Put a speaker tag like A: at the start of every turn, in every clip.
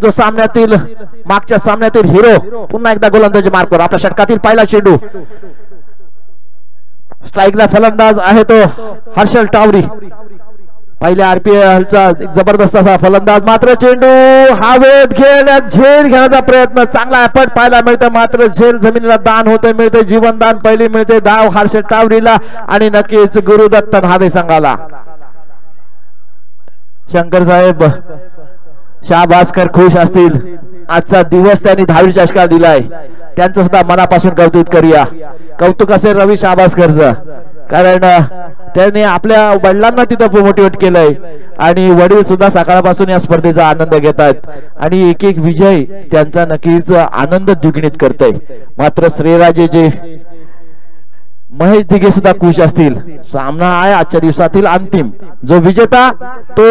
A: जो सामन्यातील मागच्या सामन्यातील हिरो पुन्हा एकदा गोलंदाजी मार्कवर आपल्या षटकातील पहिला चेंडू स्ट्राइकला फलंदाज आहे तो हर्षल टावरी पहिल्या आरपीएल चा जबरदस्त असा फलंदाज मात्र चेंडू हवेत झेल घेण्याचा प्रयत्न चांगला एफर्ट पाहायला मिळतो मात्र झेल जमिनीला दान होते मिळते जीवनदान पहिली मिळते धाव हर्षल टावरीला आणि नक्कीच गुरुदत्त न्हावे संघाला शंकर साहेब शाहबाजकर खुश असतील आजचा दिवस त्यांनी दहावी चषका दिलाय त्यांचं सुद्धा मनापासून कौतुक करूया कौतुक असेल रवी शाहबाजकरचं कारण त्यांनी आपल्या वडिलांना तिथं मोटिवेट केलंय आणि वडील सुद्धा सकाळपासून या स्पर्धेचा आनंद घेतात आणि एक एक विजय त्यांचा नक्कीच आनंद द्विगुणित करतोय मात्र श्रेयराजे जे महेश दिघे सुद्धा खुश असतील सामना आहे आजच्या दिवसातील अंतिम जो विजेता तो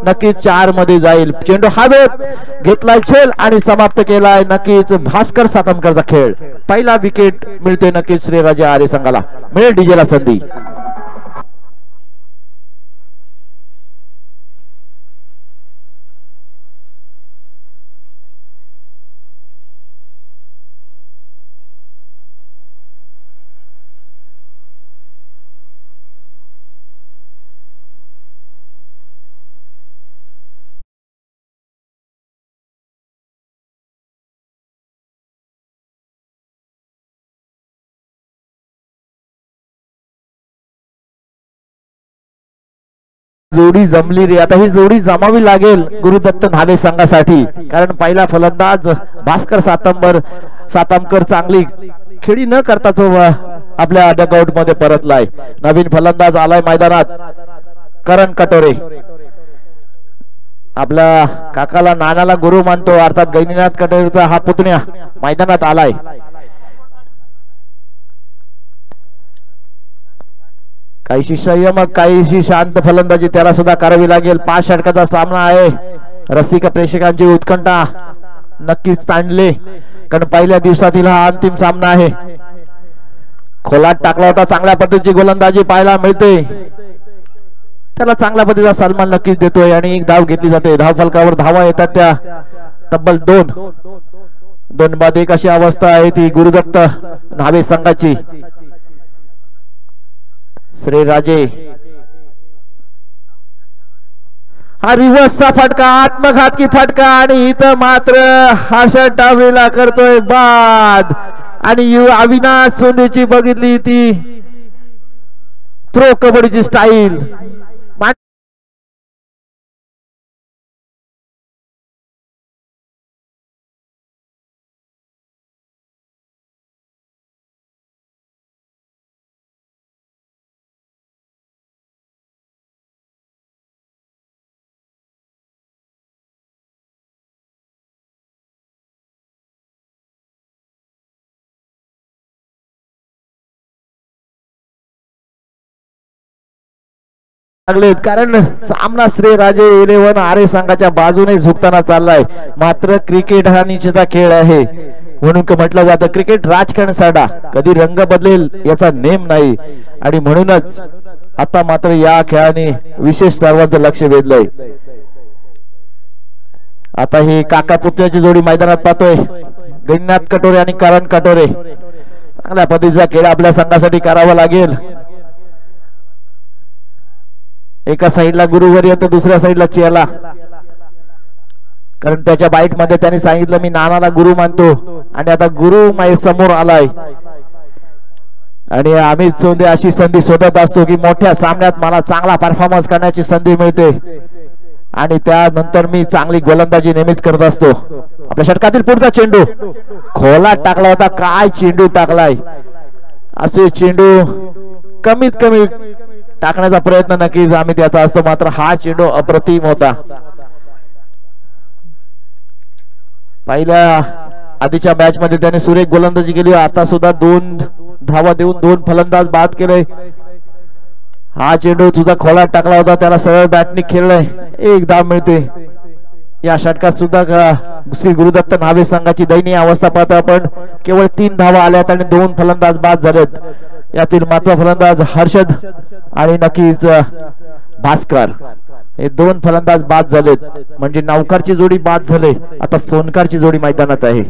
A: नक्कीच 4 मध्ये जाईल चेंडू हवेत घेतलाय झेल आणि समाप्त केलाय नक्कीच भास्कर सातमकरचा खेळ पहिला विकेट मिळते नक्कीच श्रीराजे आरे संघाला मिळेल डीजेला संधी जोडी जमली रे आता ही जोडी जमावी लागेल गुरुदत्त न्हावे संघासाठी कारण पहिला फलंदाज भास्कर सातमकर चांगली खेळी न करता तो आपल्या डगआउट मध्ये परतलाय नवीन फलंदाज आलाय मैदानात करण कटोरे आपल्या काकाला नानाला गुरु मानतो अर्थात गैनीनाथ कटोरेचा हा पुतण्या मैदानात आलाय काहीशी संयमक काहीशी शांत फलंदाजी त्याला सुद्धा करावी लागेल 5 षटकाचा सामना आहे रसिक प्रेक्षकांची उत्कंठा नक्कीच ताणले कारण पहिल्या दिवसातील हा अंतिम सामना आहे खोलात टाकला होता चांगल्या पद्धतीची गोलंदाजी पाहायला मिळते त्याला चांगल्या पद्धतीचा सन्मान नक्कीच देतोय आणि एक धाव घेतली जाते धाव फलकावर धावा येतात त्या तब्बल 2 बाद 1 अशी अवस्था आहे ती गुरुदत्त न्हावे संघाची श्रीराजे हा रिव्हर्सचा फटका आत्मघातकी फटका आणि इथं मात्र हर्षल टावरीला करतोय बाद आणि अविनाश सोंदेची बघितली ती प्रो कबड्डीची स्टाईल कारण सामना श्रीराजे 11 आरे संघाच्या बाजूने झुकताना चाललाय मात्र क्रिकेट हा निश्चित खेळ आहे म्हणून म्हटलं जातं क्रिकेट राजकारण साडा कधी रंग बदलेल याचा नेम नाही आणि म्हणूनच आता मात्र या खेळाने विशेष सर्वांचं लक्ष वेधलंय आता ही काका पुतण्याची जोडी मैदानात पाहतोय गैनीनाथ कटोरे आणि करण कटोरे चांगल्या पद्धतीचा खेळ आपल्या संघासाठी करावा लागेल एका साइडला गुरुवर्य तर दुसऱ्या साइडला चेला कारण त्याच्या बाईट मध्ये त्यांनी सांगितलं मी नानाला गुरु मानतो आणि आता गुरु माझ्या समोर आलाय आणि आम्ही चोंदे अशी संधी शोधत असतो की मोठ्या सामन्यात मला चांगला परफॉर्मन्स करण्याची संधी मिळते आणि त्यानंतर मी चांगली गोलंदाजी नेहमीच करत असतो आपल्या षटकातील पुढचा चेंडू खोलात टाकला होता काय चेंडू टाकलाय असे चेंडू कमीत कमी टाकण्याचा प्रयत्न नक्कीच आम्ही त्याचा असतो मात्र हा चेंडू अप्रतिम होता पहिल्या आधीच्या मॅच मध्ये त्याने सुरेख गोलंदाजी केली आता सुद्धा 2 धावा देऊन 2 फलंदाज बाद केले हा चेंडू सुद्धा खोलात टाकला होता त्याला सरळ बॅटने खेळलाय 1 धाव मिळते या षटकात सुद्धा श्री गुरुदत्त न्हावे संघाची दयनीय अवस्था पाहता आपण केवळ 3 धावा आल्यात आणि 2 फलंदाज बाद झालेत यातील महत्त्वाचा फलंदाज हर्षद आणि नक्कीच भास्कर हे दोन फलंदाज बाद झालेत, म्हणजे नावकारची जोडी बाद झाले. आता सोनकारची जोडी मैदानात आहे.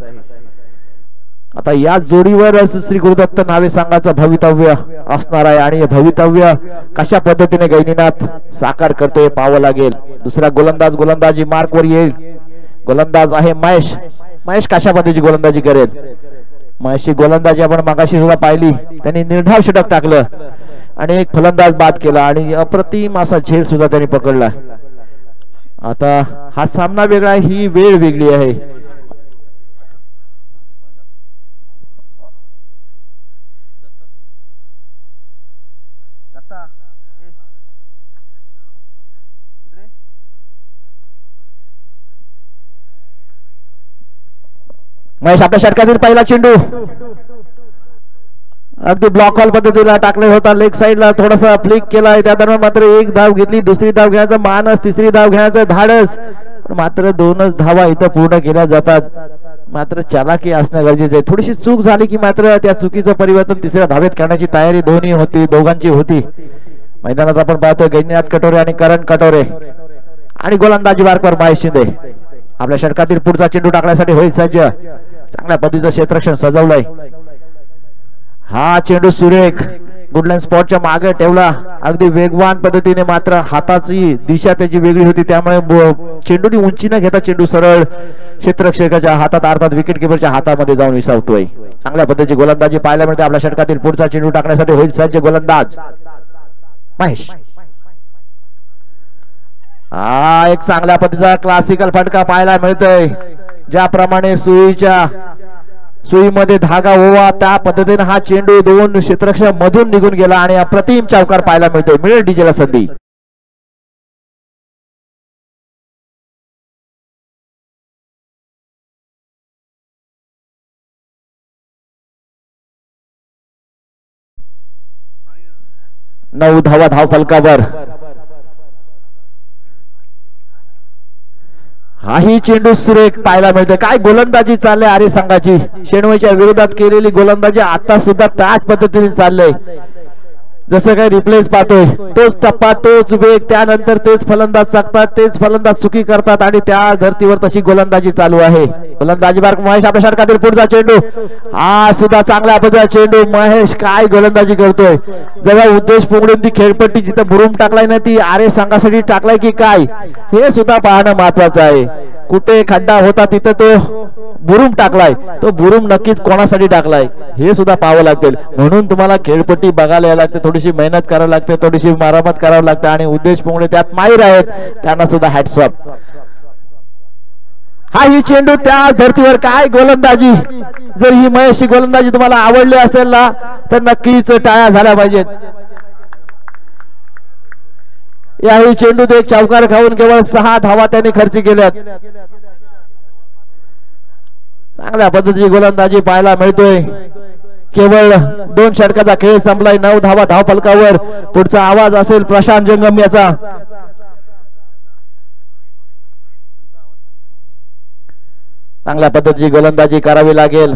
A: आता या जोडीवर श्री गुरुदत्त नावे संघाचं भवितव्य असणार आहे आणि हे भवितव्य कशा पद्धतीने गैनीनाथ साकार करतोय पाहावं लागेल. दुसरा गोलंदाजी मार्कवर येईल. गोलंदाज आहे महेश. महेश कशा पद्धतीची गोलंदाजी करेल? महेशची गोलंदाजी आपण मागाशी सुद्धा पाहिली, त्यांनी निर्धाव षटक टाकलं आणि एक फलंदाज बाद केला आणि अप्रतिम असा झेल सुद्धा त्यांनी पकडला. आता हा सामना वेगळा, ही वेळ वेगळी आहे. महेश आपल्या षटकातील पहिला चेंडू अगदी ब्लॉक हॉल पद्धतीला टाकले होता. लेग साइडला थोडासा फ्लिक केलाय. त्या दरम्यान मात्र एक धाव घेतली, दुसरी धाव घेण्याचा मानस, तिसरी धाव घेण्याचं धाडस, पण मात्र दोनच धावा इथं पूर्ण केल्या जातात. मात्र चालाकी असणं गरजेचं आहे. थोडीशी चूक झाली की मात्र त्या चुकीचं परिवर्तन तिसऱ्या धावेत करण्याची तयारी दोघांची होती. मैदानात आपण पाहतोय गैनीनाथ कटोरे आणि करण कटोरे आणि गोलंदाजी मार्कवर महेश शिंदे. आपल्या षटकातील पुढचा चेंडू टाकण्यासाठी होईल सज्ज. चांगल्या पद्धतीचं क्षेत्ररक्षण सजवलंय. हा चेंडू सुरेख गुडलाईन स्पॉटच्या मागे ठेवला अगदी वेगवान पद्धतीने, मात्र हाताची दिशा त्याची वेगळी होती, त्यामुळे चेंडूनी उंची न घेता चेंडू सरळ क्षेत्ररक्षकाच्या हातात अर्थात विकेट किपरच्या हातामध्ये जाऊन विसावतोय. चांगल्या पद्धतीची गोलंदाजी पाहायला मिळते. आपल्या षटकातील पुढचा चेंडू टाकण्यासाठी होईल सज्ज गोलंदाज महेश. हा एक चांगल्या पद्धतीचा क्लासिकल फटका पाहायला मिळतोय. ज्याप्रमाणे सुईमध्ये धागा ओवा त्या पद्धतीने हा चेंडू दोन क्षेत्ररक्षक मधून निघून गेला आणि अप्रतिम चौकार पाहायला मिळतोय. मिळेल डीजेला संधी. नऊ धावा धाव फलकावर. हाही चेंडू सुरेख पाहायला मिळते. काय गोलंदाजी चालले आरे संघाची. शेणवईच्या विरोधात केलेली गोलंदाजी आता सुद्धा त्याच पद्धतीने चाललंय. जसं काही रिप्लेस पाहतोय, तोच टप्पा, तोच वेग, त्यानंतर तेच फलंदाज चकतात, तेच फलंदाज चुकी करतात आणि त्या धर्तीवर तशी गोलंदाजी चालू आहे. गोलंदाजी मार्क महेश. आपल्या षटकातील पुढचा चेंडू हा सुद्धा चांगल्या पद्धतीचा चेंडू. महेश काय गोलंदाजी करतोय. जेव्हा उद्देश पुंगडून ती खेळपट्टी जिथं बुरूम टाकलाय ना, ती आरे संघासाठी टाकलाय की काय हे सुद्धा पाहणं महत्वाचं आहे. कुठे खड्डा होता तिथं तो बुरूम टाकलाय, तो बुरूम नक्कीच कोणासाठी टाकलाय हे सुद्धा पाहावं लागेल. म्हणून तुम्हाला खेळपट्टी बघायला यायला लागते, थोडीशी मेहनत करावी लागते, थोडीशी मरामत करावी लागते आणि उद्देश पुंगडे त्यात माहीर आहेत, त्यांना सुद्धा हॅट्स ऑफ. हा ही चेंडू त्या धर्तीवर काय गोलंदाजी. जर ही महेशची गोलंदाजी तुम्हाला आवडली असेल ना तर नक्कीच टाळ्या झाल्या पाहिजेत. याही चेंडूत एक चौकार खाऊन केवळ 6 धावा त्यांनी खर्च केल्यात. चांगल्या पद्धतीची गोलंदाजी पाहायला मिळतोय. केवळ 2 षटकाचा खेळ संपलाय. 9 धावा धाव फलकावर. पुढचा आवाज असेल प्रशांत जंगम याचा. चांगल्या पद्धतीची गोलंदाजी करावी लागेल.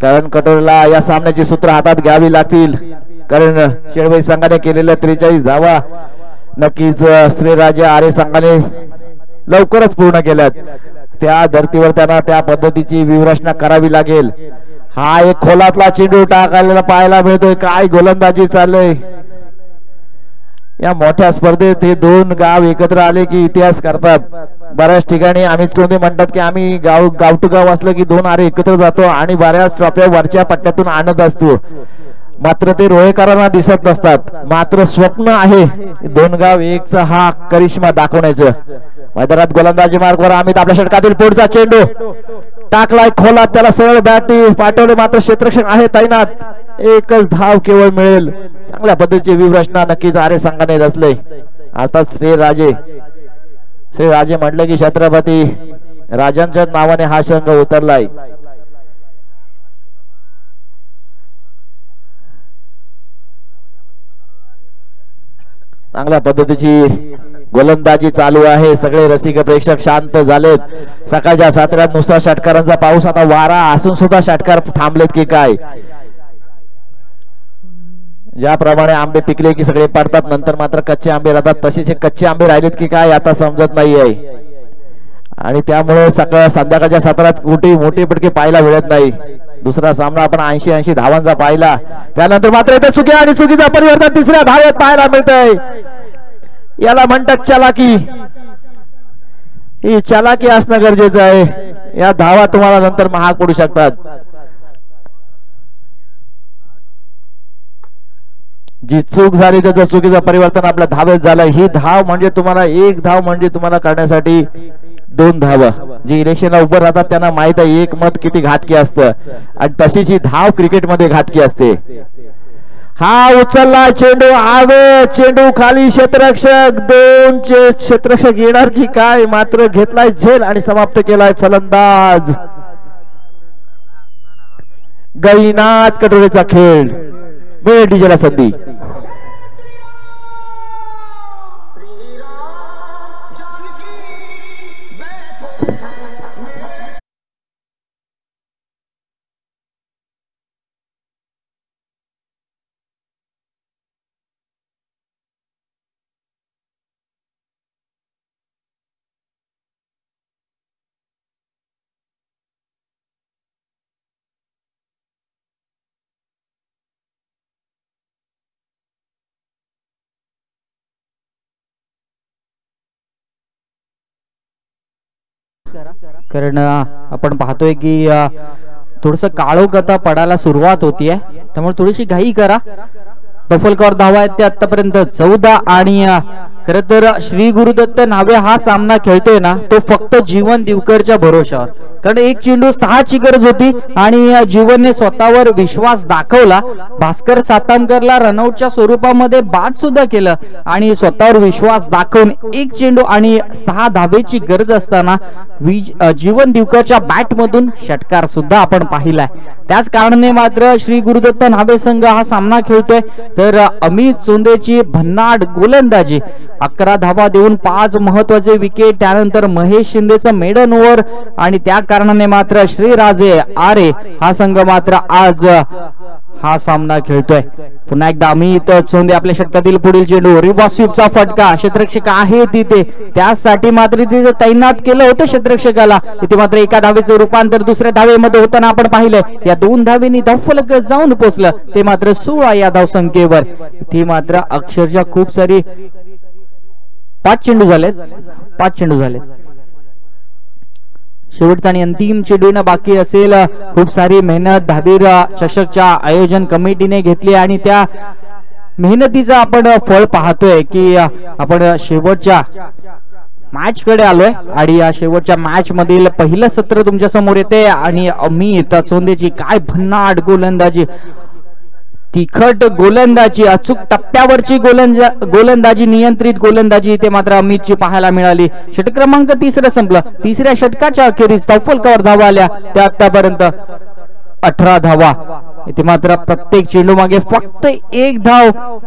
A: करण कटोरेला या सामन्याची सूत्र हातात घ्यावी लागतील, कारण शेळवई संघाने केलेल्या 43 धावा नक्कीच श्रीराजे आरे संघाने लवकरच पूर्ण केल्यात. त्या धर्तीवर त्यांना त्या पद्धतीची व्यूहरचना करावी लागेल. हा एक खोलातला चेंडू टाकायला पाहायला मिळतोय. काय गोलंदाजी चाललंय. या मोठ्या स्पर्धेत हे 2 गाव एकत्र आले की इतिहास करतात. बऱ्याच ठिकाणी आम्ही चोंदे म्हणतात की आम्ही गाव टू गाव असलं की 2 आरे एकत्र जातो आणि बऱ्याच ट्रॉफ्या वरच्या पट्ट्यातून आणत असतो. मात्र ते रोहेकरांना दिसत नसतात. मात्र स्वप्न आहे 2 गाव एकचा हा करिश्मा दाखवण्याचं. मैदानात गोलंदाजी मार्कवर अमित. आपल्या षटकातील पुढचा चेंडू टाकलाय खोलात, त्याला सरळ बॅटी पाठवले, मात्र क्षेत्ररक्षक आहे तैनात. एकच धाव केवळ मिळेल. चांगल्या पद्धतीची व्यूहरचना नक्कीच आरे संघाने रचले. अर्थात श्रीराजे म्हटले की छत्रपती राजांच्या नावाने हा संघ उतरलाय. चांगल्या पद्धतीची गोलंदाजी चालू आहे. सगळे रसिक प्रेक्षक शांत झालेत. सकाळच्या साताऱ्यात नुसता षटकारांचा पाऊस, आता वारा असून सुद्धा षटकार थांबलेत की काय? ज्याप्रमाणे आंबे पिकले की सगळे पडतात, नंतर मात्र कच्चे आंबे राहतात, तसेच कच्चे आंबे राहिलेत की काय आता समजत नाहीये. आणि त्यामुळे संध्याकाळच्या सत्रात कुठे मोठे पटके पाहायला मिळत नाही. दुसरा सामना आपण 80 धावांचा पाहिला, त्यानंतर मात्र इथे चुकी आणि चुकीचा परिवर्तन तिसऱ्या धावेत पाहायला मिळतंय. याला म्हणतात चलाकी. ही चलाकी असणं गरजेचं आहे. या धावा तुम्हाला नंतर महाग पडू शकतात. जी चूक झाली त्याचं चुकीचं परिवर्तन आपल्या धावेत झालं. ही धाव म्हणजे तुम्हाला एक धाव म्हणजे तुम्हाला करण्यासाठी 2 धाव. जे इलेक्शनला उभं राहतात त्यांना माहित आहे एक मत किती घातकी असतं, आणि तशीच ही धाव क्रिकेटमध्ये घातकी असते. हा उचलला चेंडू, आवे चेंडू खाली, क्षेत्ररक्षक 2 क्षेत्ररक्षक येणार की काय? मात्र घेतलाय झेल आणि समाप्त केलाय फलंदाज. गैनाथ कटोरेचा खेळ. डीजेला संधी.
B: कारण आपण पाहतोय की थोडस काळोख आता पडायला सुरुवात होतीये, त्यामुळे थोडीशी घाई करा. दफलकर धावा आहेत ते आतापर्यंत 14. आणि खर तर श्री गुरुदत्त नावे हा सामना खेळतोय ना, तो फक्त जीवन दिवकरच्या भरोशावर. कारण एक चेंडू 6ची गरज होती आणि जीवनने स्वतःवर विश्वास दाखवला. भास्कर सातामकरला रनआउटच्या स्वरूपामध्ये बाद सुद्धा केलं आणि स्वतःवर विश्वास दाखवून एक चेंडू आणि 6 धावेची गरज असताना जीवन दिवकरच्या बॅट मधून षटकार सुद्धा आपण पाहिलाय. त्याच कारणाने मात्र श्री गुरुदत्त नावे संघ हा सामना खेळतोय. तर अमित चोंदेची भन्नाट गोलंदाजी, 11 धावा देऊन 5 महत्वाचे विकेट, त्यानंतर महेश शिंदेचं मेडन ओव्हर, आणि त्या कारणाने मात्र श्रीराजे आरे हा संघ मात्र आज हा सामना खेळतोय. पुन्हा एकदा अमित चोंदे आपल्या षटकातील पुढील चेंडू, रिव्हर्सिव्हचा फटका. क्षेत्ररक्षक आहे तिथे, त्यासाठी मात्र तिथे तैनात केलं होतं क्षेत्ररक्षकाला. इथे मात्र एका धावेचं रूपांतर दुसऱ्या धावेमध्ये होताना आपण पाहिलंय. या 2 धावेनी धावफलक जाऊन पोहोचलं, ते मात्र 16 या धावसंख्येवर. इथे मात्र अक्षरशः खूप सारी 5 चेंडू झालेत. शेवटचा आणि अंतिम चेंडूने बाकी असेल. खूप सारी मेहनत धाबीर चषकच्या आयोजन कमिटीने घेतली आणि त्या मेहनतीचं आपण फळ पाहतोय की आपण शेवटच्या मॅच कडे आलोय. आणि या शेवटच्या मॅच मधील पहिलं सत्र तुमच्या समोर येते आणि अमित चोंदेची काय भन्नाट गोलंदाजी, तिखट गोलंदाजी, अचूक टप्प्यावरची गोलंदाजी, नियंत्रित गोलंदाजी इथे मात्र अमितची पाहायला मिळाली. षटक क्रमांक 3 संपलं. 3ऱ्या षटकाच्या अखेरीस तौफलकावर धावा आल्या त्या आतापर्यंत 18 धावा. इथे मात्र प्रत्येक चेंडू मागे फक्त 1 धाव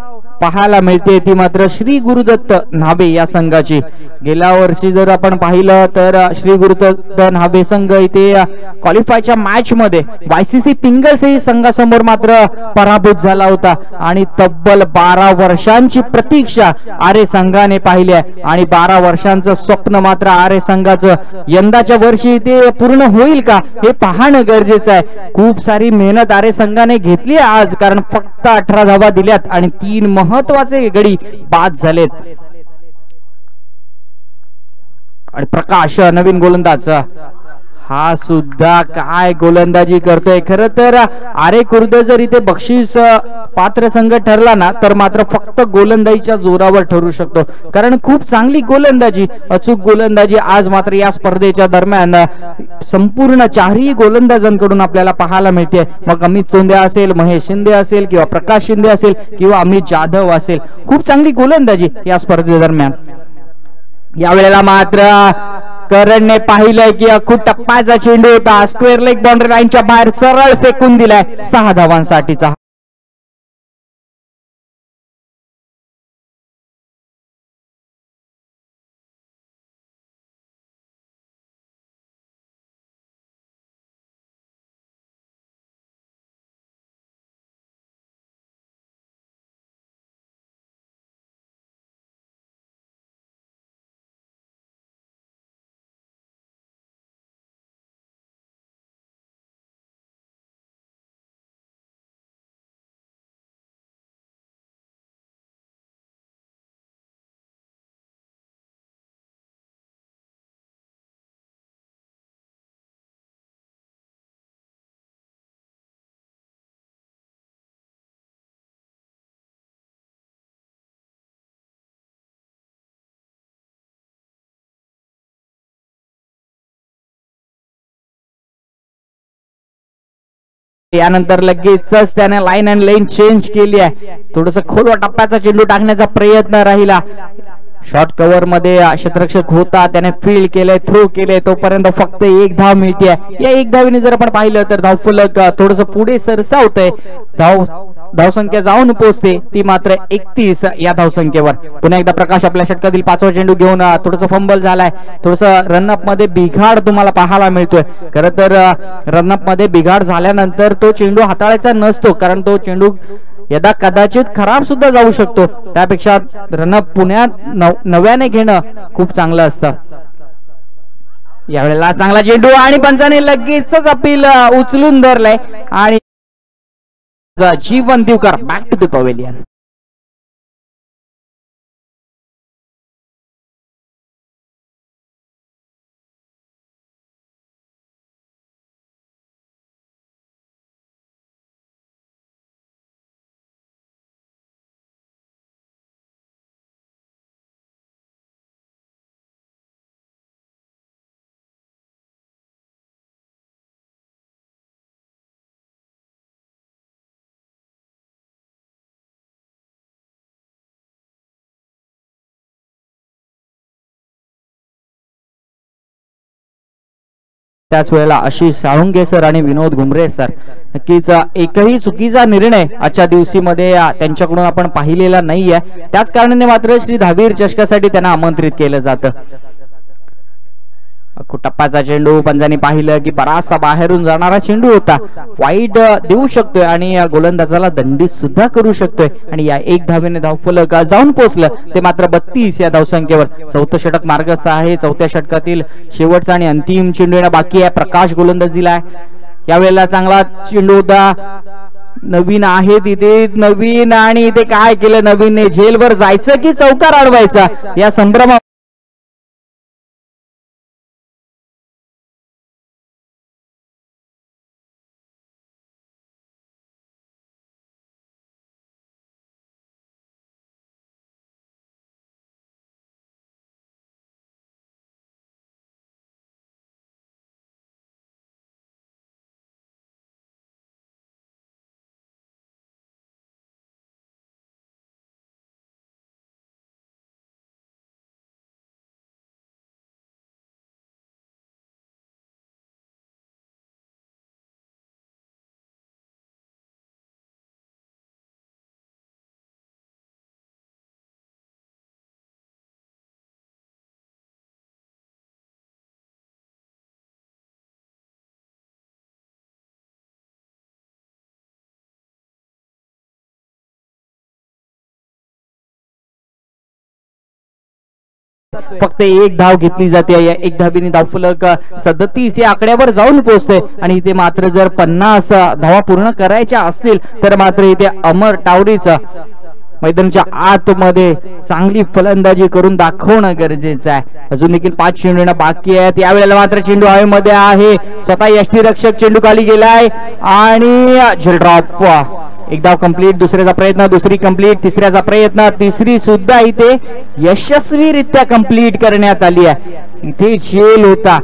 B: पाहायला मिळते, ती मात्र श्री गुरुदत्त न्हावे या संघाची. गेल्या वर्षी जर आपण पाहिलं तर श्री गुरुदत्त न्हावे संघ इथे क्वालिफायच्या मॅच मध्ये YCC पिंगल्स संघासमोर मात्र पराभूत झाला होता आणि तब्बल 12 वर्षांची प्रतीक्षा आरे संघाने पाहिली आहे आणि 12 वर्षांचं स्वप्न मात्र आरे संघाचं यंदाच्या वर्षी ते पूर्ण होईल का हे पाहणं गरजेचं आहे. खूप सारी मेहनत आरे संघाने घेतली आज, कारण फक्त 18 धावा दिल्यात आणि 3 महत्वाचे गडी बाद झालेत. आणि प्रकाश नवीन गोलंदाज हा सुद्धा काय गोलंदाजी करतोय. खर तर आरे खुर्द जर इथे बक्षीस पात्र संघ ठरला ना तर मात्र फक्त गोलंदाजीच्या जोरावर ठरू शकतो, कारण खूप चांगली गोलंदाजी, अचूक गोलंदाजी आज मात्र या स्पर्धेच्या दरम्यान संपूर्ण 4ही गोलंदाजांकडून आपल्याला पाहायला मिळते. मग अमित चोंदे असेल, महेश शिंदे असेल किंवा प्रकाश शिंदे असेल किंवा अमित जाधव असेल, खूप चांगली गोलंदाजी या स्पर्धेदरम्यान. यावेळेला मात्र करणने पाहिलंय की खूप टप्प्याचा चेंडू होता, स्क्वेअर लेग बाउंड्री लाईनच्या बाहेर सरळ फेकून दिलाय 6 धावांसाठीचा. यानंतर लगेचच त्याने लाईन अँड लेन चेंज केली आहे. थोडस खोलवा टप्प्याचा चेंडू टाकण्याचा प्रयत्न राहिला. शॉर्ट कव्हर मध्ये क्षेत्ररक्षक होता, त्याने फील्ड केलंय, थ्रो केले, तोपर्यंत फक्त एक धाव मिळते. या एक धावीने जर आपण पाहिलं तर धावफलक थोडस पुढे सरसावतंय. धावसंख्या जाऊन पोहोचते ती मात्र 31 या धावसंख्येवर. पुन्हा एकदा प्रकाश आपल्या षटकातील 5वा चेंडू घेऊन थोडस फंबल झालाय. थोडस रनअप मध्ये बिघाड तुम्हाला पाहायला मिळतोय. खरं तर रनअप मध्ये बिघाड झाल्यानंतर तो चेंडू हाताळायचा नसतो, कारण तो चेंडू यदा कदाचित खराब सुद्धा जाऊ शकतो. त्यापेक्षा रनअप पुण्यात नव्याने घेणं खूप चांगलं असतं. यावेळेला चांगला चेंडू आणि पंचाने लगेचच अपील उचलून धरलंय आणि Jeevan Divkar back to the pavilion. त्याच वेळेला आशिष साळुंके सर आणि विनोद घुमरे सर नक्कीच एकही चुकीचा निर्णय आजच्या दिवशीमध्ये त्यांच्याकडून आपण पाहिलेला नाहीये. त्याच कारणाने मात्र श्री धावीर चषकासाठी त्यांना आमंत्रित केलं जातं. टप्प्याचा चेंडू पंजाने पाहिलं की बराचसा बाहेरून जाणारा चेंडू होता, वाईट देऊ शकतोय आणि गोलंदाजाला दंडित सुद्धा करू शकतोय. आणि या एक धावेने धावफलक जाऊन पोहोचलं ते मात्र 32 या धावसंख्येवर. चौथं षटक मार्गस्थ आहे. चौथ्या षटकातील शेवटचा आणि अंतिम चेंडू येणं बाकी आहे. प्रकाश गोलंदाजीला आहे. यावेळेला चांगला चेंडू होता. नवीन आहे तिथे नवीन आणि इथे काय केलं नवीनने, झेलवर जायचं की चौकार अडवायचा या संभ्रमा फक्त एक धाव घेतली जाते. या एक धावीने धावफलक 37 या आकड्यावर जाऊन पोहोचते. आणि इथे मात्र जर 50 धावा पूर्ण करायच्या असतील तर मात्र इथे अमर टावरीच मैदानाच्या आतमध्ये चांगली फलंदाजी करून दाखवणं गरजेचं आहे. अजून देखील 5 चेंडू बाकी आहेत. यावेळेला मात्र चेंडू हवेमध्ये आहे. स्वतः यष्टीरक्षक चेंडू खाली गेलाय आणि झेल ड्रॉप. एक धाव कंप्लीट. दुसऱ्याचा प्रयत्न, दुसरी कंप्लीट, तिसऱ्याचा प्रयत्न, तिसरी सुद्धा इथे यशस्वीरित्या कंप्लीट करण्यात आली आहे. इथे झेल होता,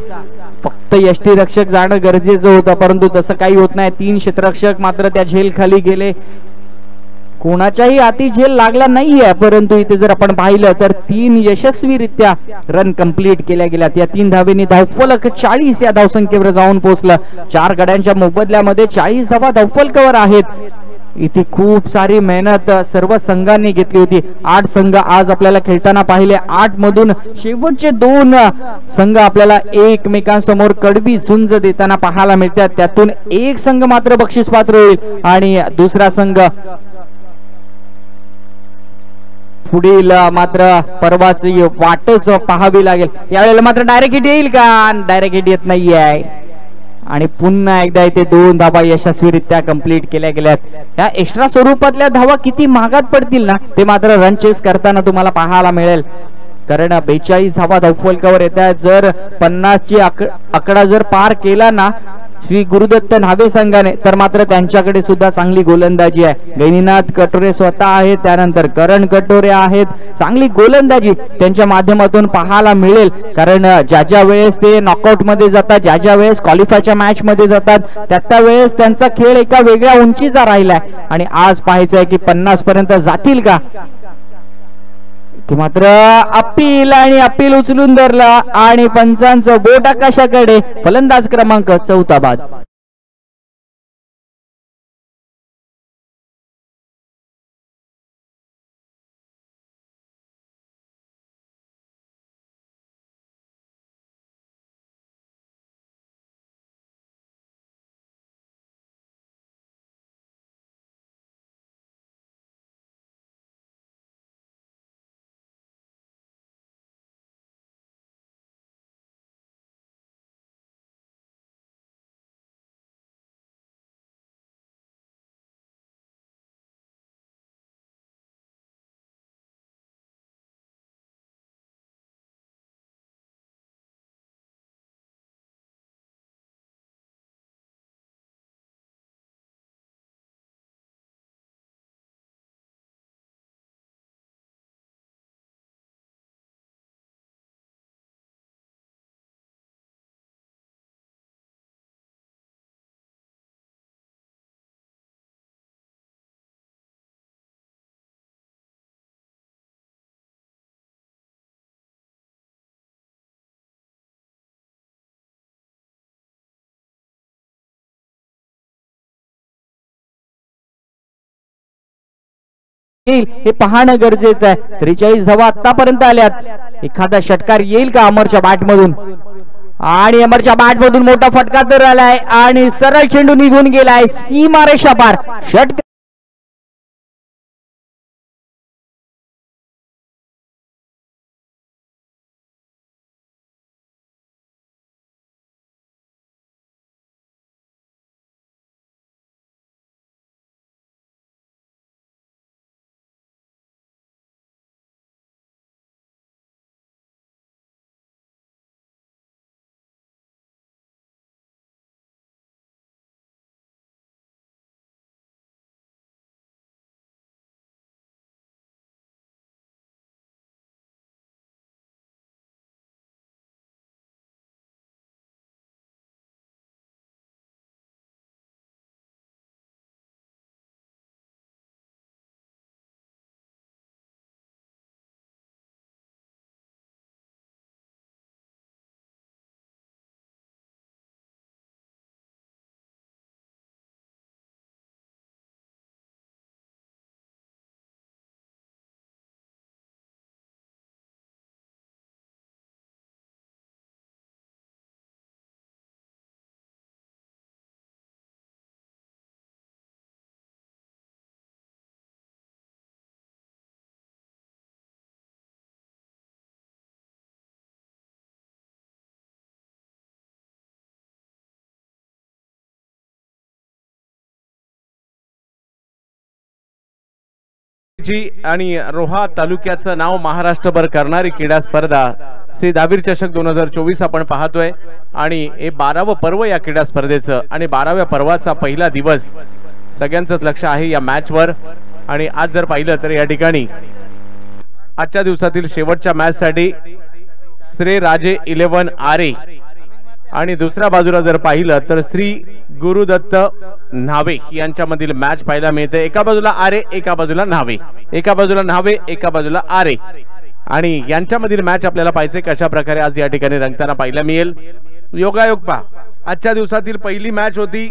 B: फक्त यष्टीरक्षक जाणं गरजेचं होतं, परंतु तसं काही होत नाही. 3 क्षेत्ररक्षक मात्र त्या झेल खाली गेले. कोणाच्याही हाती झेल लागला नाहीये, परंतु इथे जर आपण पाहिलं तर 3 यशस्वीरित्या रन कंप्लीट केल्या गेल्यात. या 3 धावेने धावफलक 40 या धावसंख्येवर जाऊन पोहोचलं. 4 गड्यांच्या मोबदल्यामध्ये 40 धावा धावफलकावर आहेत. इथे खूप सारी मेहनत सर्व संघांनी घेतली होती. 8 संघ आज आपल्याला खेळताना पाहिले. 8 मधून शेवटचे 2 संघ आपल्याला एकमेकांसमोर कडवी झुंज देताना पाहायला मिळतात. त्यातून एक संघ मात्र बक्षीस पात्र होईल आणि दुसरा संघ पुढील मात्र परवाची वाटच पाहावी लागेल. यावेळेला मात्र डायरेक्ट हिट येईल का? डायरेक्ट हिट येत नाहीये. आणि पुन्हा एकदा इथे 2 धावा यशस्वीरित्या कंप्लीट केल्या गेल्यात. या एक्स्ट्रा स्वरूपातल्या धावा किती महागात पडतील ना, ते मात्र रन चेस करताना तुम्हाला पाहायला मिळेल. कारण 42 धावा धावफलकावर येतात. जर 50 ची आकडा जर पार केला ना, श्री गुरुदत्त न्हावे संघाने, तर मात्र त्यांच्याकडे सुद्धा चांगली गोलंदाजी आहे. गैनीनाथ कटोरे स्वतः आहेत, त्यानंतर करण कटोरे आहेत. चांगली गोलंदाजी त्यांच्या माध्यमातून पाहायला मिळेल, कारण ज्या वेळेस ते नॉकआउट मध्ये जातात, ज्या वेळेस क्वालिफायच्या मॅच मध्ये जातात, त्या वेळेस त्यांचा खेळ एका वेगळ्या उंचीचा राहिलाय. आणि आज पाहायचं आहे की 50 पर्यंत जातील का, ते मात्र अपील उचलून धरला आणि पंचांचं बोट आकाशाकडे. फलंदाज क्रमांक 4 बाद. येईल हे पाहणं गरजेचं आहे. 43 धावा आतापर्यंत आल्यात. एखादा षटकार येईल का अमरच्या बॅट मधून, आणि अमरच्या बॅट मधून मोठा फटका तर आलाय आणि सरळ चेंडू निघून गेलाय सीमारेषा पार. षटकार
C: आणि रोहा तालुक्याचं नाव महाराष्ट्रभर करणारी क्रीडा स्पर्धा श्री दावीर चषक 2024 आपण पाहतोय. आणि हे 12वं पर्व या क्रीडा स्पर्धेचं, आणि 12व्या पर्वाचा पहिला दिवस. सगळ्यांचंच लक्ष आहे या मॅच वर. आणि आज जर पाहिलं तर या ठिकाणी आजच्या दिवसातील शेवटच्या मॅच साठी श्री राजे 11 आरे, आणि दुसऱ्या बाजूला जर पाहिलं तर श्री गुरुदत्त न्हावे यांच्यामधील मॅच पाहायला मिळते. एका बाजूला आरे, एका बाजूला न्हावे, एका बाजूला न्हावे, एका बाजूला आरे. आणि यांच्यामधील मॅच आपल्याला पाहिजे कशा प्रकारे आज या ठिकाणी रंगताना पाहायला मिळेल. योगायोग पहा, आजच्या दिवसातील पहिली मॅच होती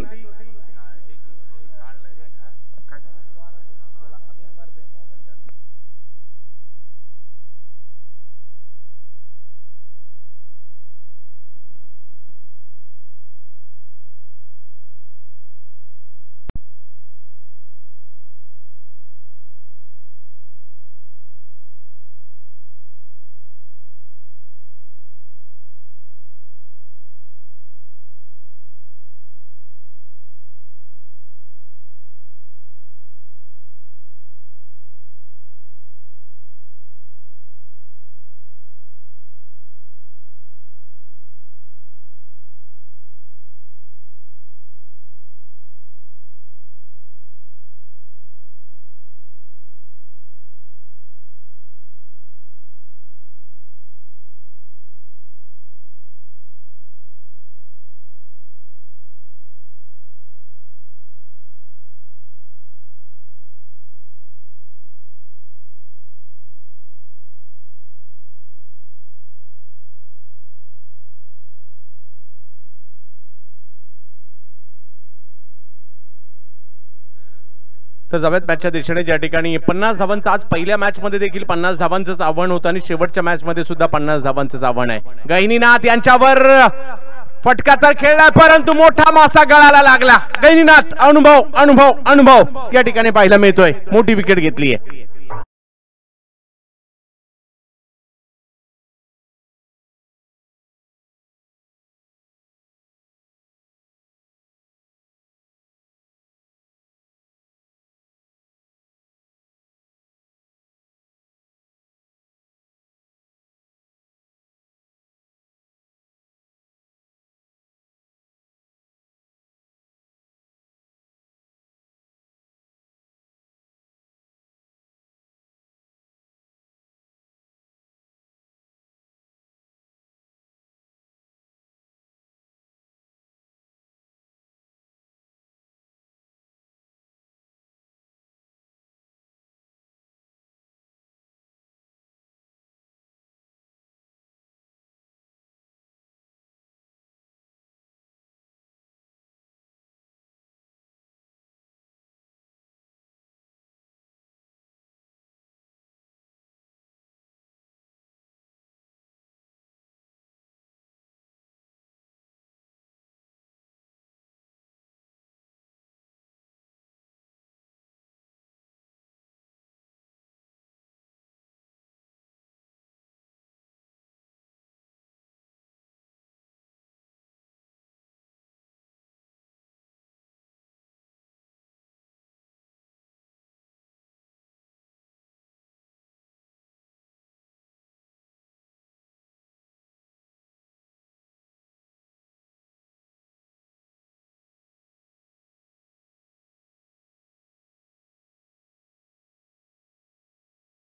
C: तर जाऊयात मॅचच्या दिशेने, ज्या ठिकाणी 50 धावांचं आज पहिल्या मॅच मध्ये देखील 50 धावांचंच आव्हान होतं आणि शेवटच्या मॅच मध्ये सुद्धा 50 धावांचंच आव्हान आहे. गहिनीनाथ यांच्यावर फटका तर खेळला, परंतु मोठा मासा गळाला लागला. गहिनीनाथ अनुभव अनुभव अनुभव या ठिकाणी पाहायला मिळतोय. मोठी विकेट घेतली आहे.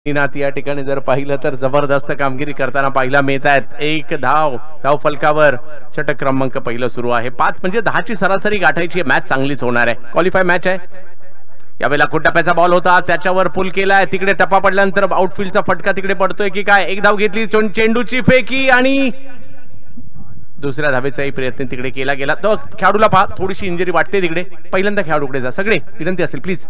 C: नाथ या ठिकाणी जर पाहिलं तर जबरदस्त कामगिरी करताना पाहायला मिळत आहेत. एक धाव फलकावर षटक क्रमांक पहिलं सुरू आहे. 5 म्हणजे 10ची सरासरी गाठायची मॅच चांगलीच होणार आहे. क्वालिफाय मॅच आहे. यावेळेला टप्प्याचा बॉल होता, त्याच्यावर पुल केलाय. तिकडे टप्पा पडल्यानंतर आउटफील्डचा फटका तिकडे पडतोय की काय. एक धाव घेतली, चेंडूची फेकी आणि दुसऱ्या धावेचाही प्रयत्न तिकडे केला गेला. तो खेळाडूला पहा, थोडीशी इंजरी वाटते तिकडे. पहिल्यांदा खेळाडूकडे जा, सगळे विनंती असेल प्लीज.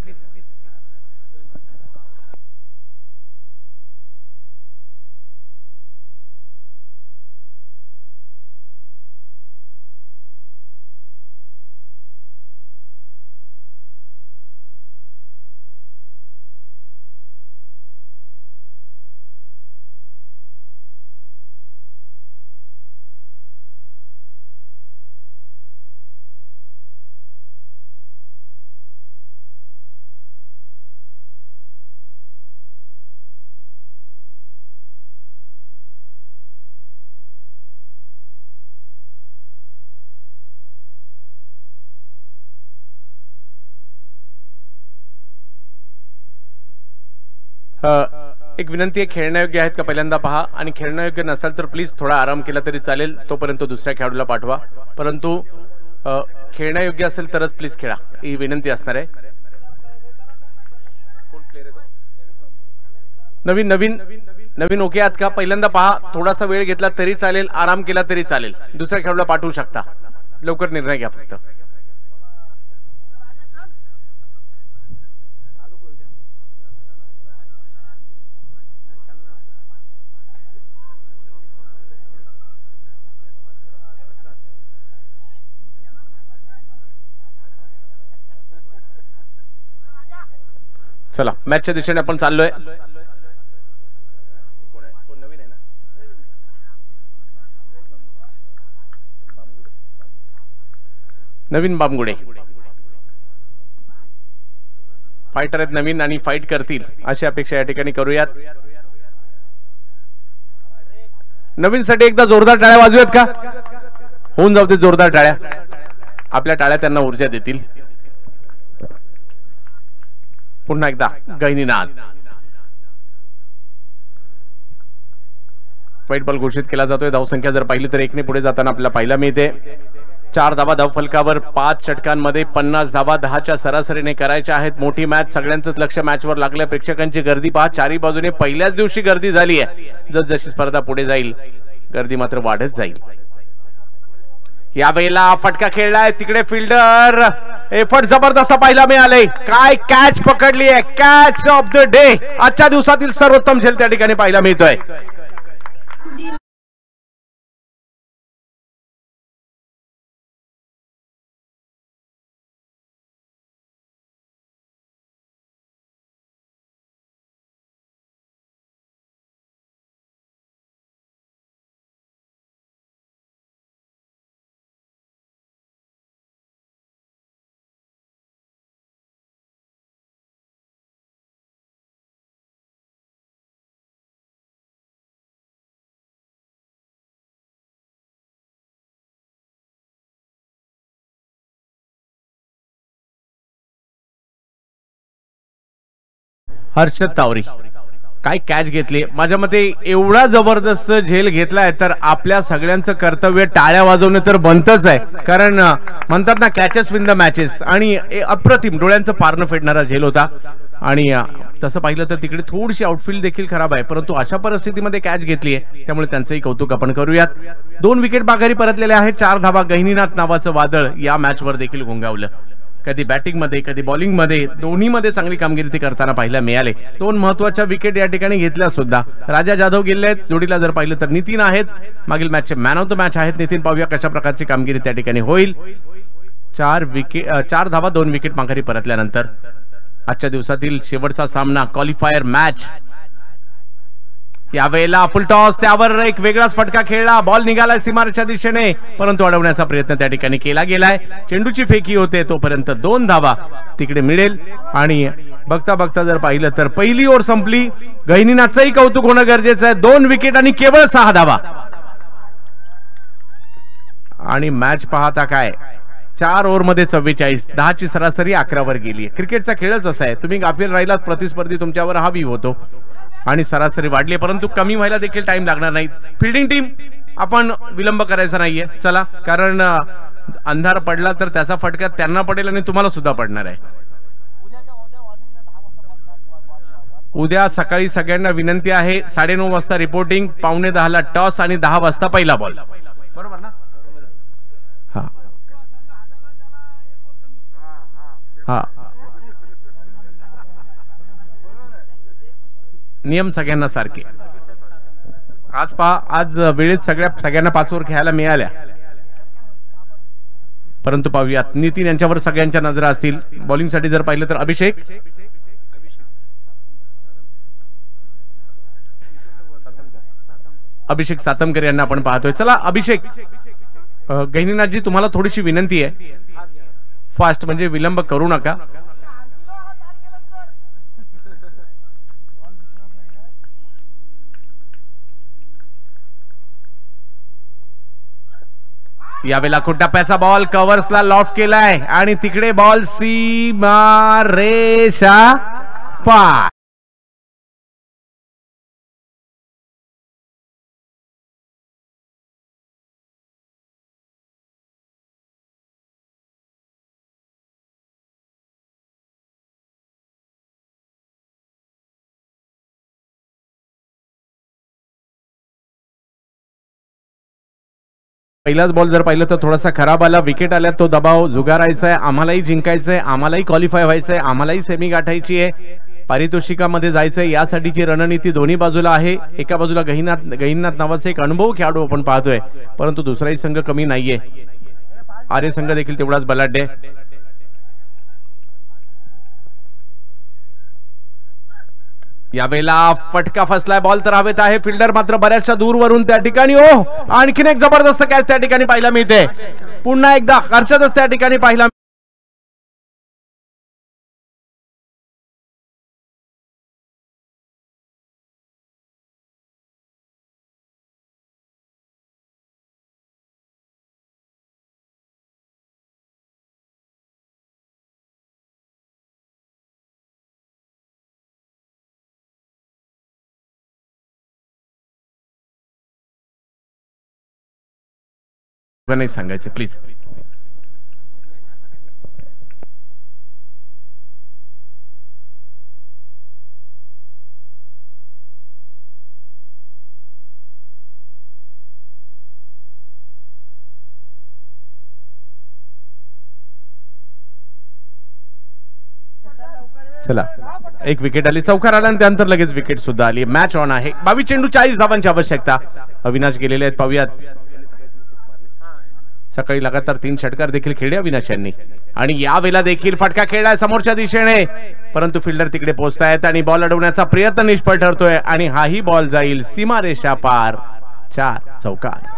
C: एक विनंती आहे, खेळण्यायोग्य आहेत का पहिल्यांदा पहा, आणि खेळण्यायोग्य नसेल तर प्लीज थोडा आराम केला तरी चालेल, तोपर्यंत दुसऱ्या खेळाडूला पाठवा. परंतु खेळण्यायोग्य असेल तरच प्लीज खेळा, ही विनंती असणार आहे. नवीन नवीन नवीन ओके आहात का? पहिल्यांदा पहा, थोडासा वेळ घेतला तरी चालेल, आराम केला तरी चालेल, दुसऱ्या खेळाडूला पाठवू शकता. लवकर निर्णय घ्या फक्त. चला, मॅचच्या दिशेने आपण चाललोय. नवीन बामगुडे फायटर आहेत नवीन, आणि फाईट करतील अशी अपेक्षा या ठिकाणी करूयात. नवीन साठी एकदा जोरदार टाळ्या वाजूयात का? होऊन जाऊ दे जोरदार टाळ्या. आपल्या टाळ्या त्यांना ऊर्जा देतील. पुन्हा एकदा गहिनीनाथ. वाईट बॉल घोषित केला जातोय. धावसंख्या जर पाहिली तर 1 ने पुढे जाताना आपल्याला पाहायला मिळते. 4 धावा धावफलकावर, 5 षटकांमध्ये 50 धावा 10च्या सरासरीने करायच्या आहेत. मोठी मॅच, सगळ्यांचंच लक्ष मॅचवर लागलं. प्रेक्षकांची गर्दी पहा, चारी बाजूने पहिल्याच दिवशी गर्दी झाली आहे. जसजशी स्पर्धा पुढे जाईल गर्दी मात्र वाढत जाईल. यावेळेला फटका खेळलाय तिकडे फिल्डर एफर्ट जबरदस्त पाहायला मिळाले. काय कॅच पकडली आहे, कॅच ऑफ द डे, आजच्या दिवसातील सर्वोत्तम झेल त्या ठिकाणी पाहायला मिळतोय. हर्षद तावरी काय कॅच घेतली, माझ्या मते एवढा जबरदस्त झेल घेतलाय तर आपल्या सगळ्यांचं कर्तव्य टाळ्या वाजवणं तर बनतच आहे. कारण म्हणतात ना कॅचेस विन द मॅचेस, आणि अप्रतिम डोळ्यांचं पारणं फेडणारा झेल होता. आणि तसं पाहिलं तर तिकडे थोडीशी आउटफील्ड देखील खराब आहे, परंतु अशा परिस्थितीमध्ये कॅच घेतली आहे त्यामुळे त्यांचंही कौतुक आपण करूयात. 2 विकेट माघारी परतलेले आहेत. 4 धावा गहिनीनाथ नावाचं वादळ या मॅचवर देखील घोंगावलं. कधी बॅटिंग मध्ये कधी बॉलिंग मध्ये दोन्ही मध्ये चांगली कामगिरी ते करताना पाहायला मिळाले. 2 महत्वाच्या विकेट या ठिकाणी घेतल्या सुद्धा. राजा जाधव गेले आहेत, जोडीला जर पाहिलं तर नितीन आहेत, मागील मॅचचे मॅन ऑफ द मॅच आहेत नितीन. पाहूया कशा प्रकारची कामगिरी त्या ठिकाणी होईल. 4 धावा 2 विकेट माघारी परतल्यानंतर आजच्या दिवसातील शेवटचा सामना क्वालिफायर मॅच. यावेळेला फुल टॉस, त्यावर एक वेगळाच फटका खेळला, बॉल निघालाय सीमारेच्या दिशेने, परंतु अडवण्याचा प्रयत्न त्या ठिकाणी केला गेलाय. चेंडूची फेकी होते तोपर्यंत 2 धावा तिकडे मिळेल. आणि बघता बघता जर पाहिलं तर पहिली ओव्हर संपली. गहिनीनाथचंही कौतुक होणं गरजेचं आहे. 2 विकेट आणि केवळ 6 धावा. आणि मॅच पाहता काय 4 ओव्हरमध्ये 44, 10 ची सरासरी 11 वर गेली. क्रिकेटचा खेळच असा आहे, तुम्ही गाफील राहिलात प्रतिस्पर्धी तुमच्यावर हावी होतो आणि सरासरी वाढली, परंतु कमी व्हायला देखील टाइम लागणार नाही. फिल्डिंग टीम आपण विलंब करायचा नाहीये चला, कारण अंधार पडला तर त्याचा फटका त्यांना पडेल आणि तुम्हाला सुद्धा पडणार आहे. उद्या सकाळी सगळ्यांना विनंती आहे 9:30 वाजता रिपोर्टिंग, 9:45 टॉस आणि 10 वाजता पहिला बॉल. बरोबर ना? हा हा, नियम सगळ्यांना सारखे. आज पहा, आज वेळेत सगळ्यांना 5 ओव्हर खेळायला मिळाल्या, परंतु पाहूयात नितीन यांच्यावर सगळ्यांच्या नजरा असतील. बॉलिंग साठी जर पाहिलं तर अभिषेक सातमकर यांना आपण पाहतोय. चला अभिषेक, गहिनीनाथजी तुम्हाला थोडीशी विनंती आहे, फास्ट म्हणजे विलंब करू नका. यावेळेला टप्प्याचा बॉल कव्हर्सला लॉफ्ट केलाय आणि तिकडे बॉल सीमा रेषा पार. पहिलाच बॉल जर पाहिलं तर थोडासा खराब आला, विकेट आल्या, तो दबाव जुगारायचा आहे, आम्हालाही जिंकायचंय, आम्हालाही क्वालिफाय व्हायचंय, आम्हालाही सेमी गाठायची आहे, पारितोषिकामध्ये जायचंय, यासाठीची रणनीती दोन्ही बाजूला आहे. एका बाजूला गहिनीनाथ नावाचा एक अनुभव खेळाडू आपण पाहतोय, परंतु दुसराही संघ कमी नाहीये, आर्य संघ देखील तेवढाच बलाढ्य. यावेळेला फटका फसलाय, बॉल तर हवेत आहे, फिल्डर मात्र बऱ्याचशा दूरवरून त्या ठिकाणी. आणखीन एक जबरदस्त कॅच त्या ठिकाणी पाहायला मिळते. पुन्हा एकदा हर्षदच त्या ठिकाणी पाहायला नाही सांगायचे प्लीज. चला एक विकेट आली, चौकार आला आणि त्यानंतर लगेच विकेट सुद्धा आली. मॅच ऑन आहे. 22 चेंडू 40 धावांची आवश्यकता. अविनाश गेलेले आहेत, पाहूयात. सकाळी लगातार 3 षटकार देखील खेळले अविनाश यांनी आणि यावेळेला देखील फटका खेळलाय समोरच्या दिशेने, परंतु फिल्डर तिकडे पोहोचतायत आणि बॉल अडवण्याचा प्रयत्न निष्फळ ठरतोय आणि हाही बॉल जाईल सीमारेषा पार. 4 चौकार.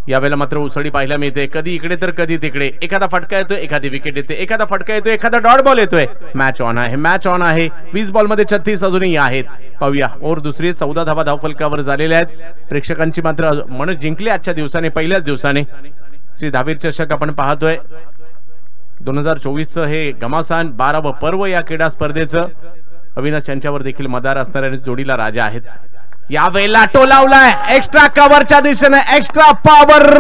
C: यावेळेला मात्र उसळी पाहायला मिळते, कधी इकडे तर कधी तिकडे. एखादा फटका येतोय, एखादी विकेट येते, एखादा फटका येतोय, एखादा डॉट बॉल येतोय. मॅच ऑन आहे, मॅच ऑन आहे. 20 बॉल मध्ये 36 अजूनही आहेत. पाहूया ओव्हर दुसरी. 14 धावा धावफलकावर झालेल्या आहेत. प्रेक्षकांची मात्र मन जिंकली आजच्या दिवसाने, पहिल्याच दिवसाने. श्री धावीर चषक आपण पाहतोय. 2024 हे घमासान 12व पर्व या क्रीडा स्पर्धेचं. अविनाश यांच्यावर देखील मदार असणाऱ्या जोडीला राजा आहेत. यावेळेला टोलावलाय एक्स्ट्रा कव्हरच्या दिशेने, एक्स्ट्रा पॉवर.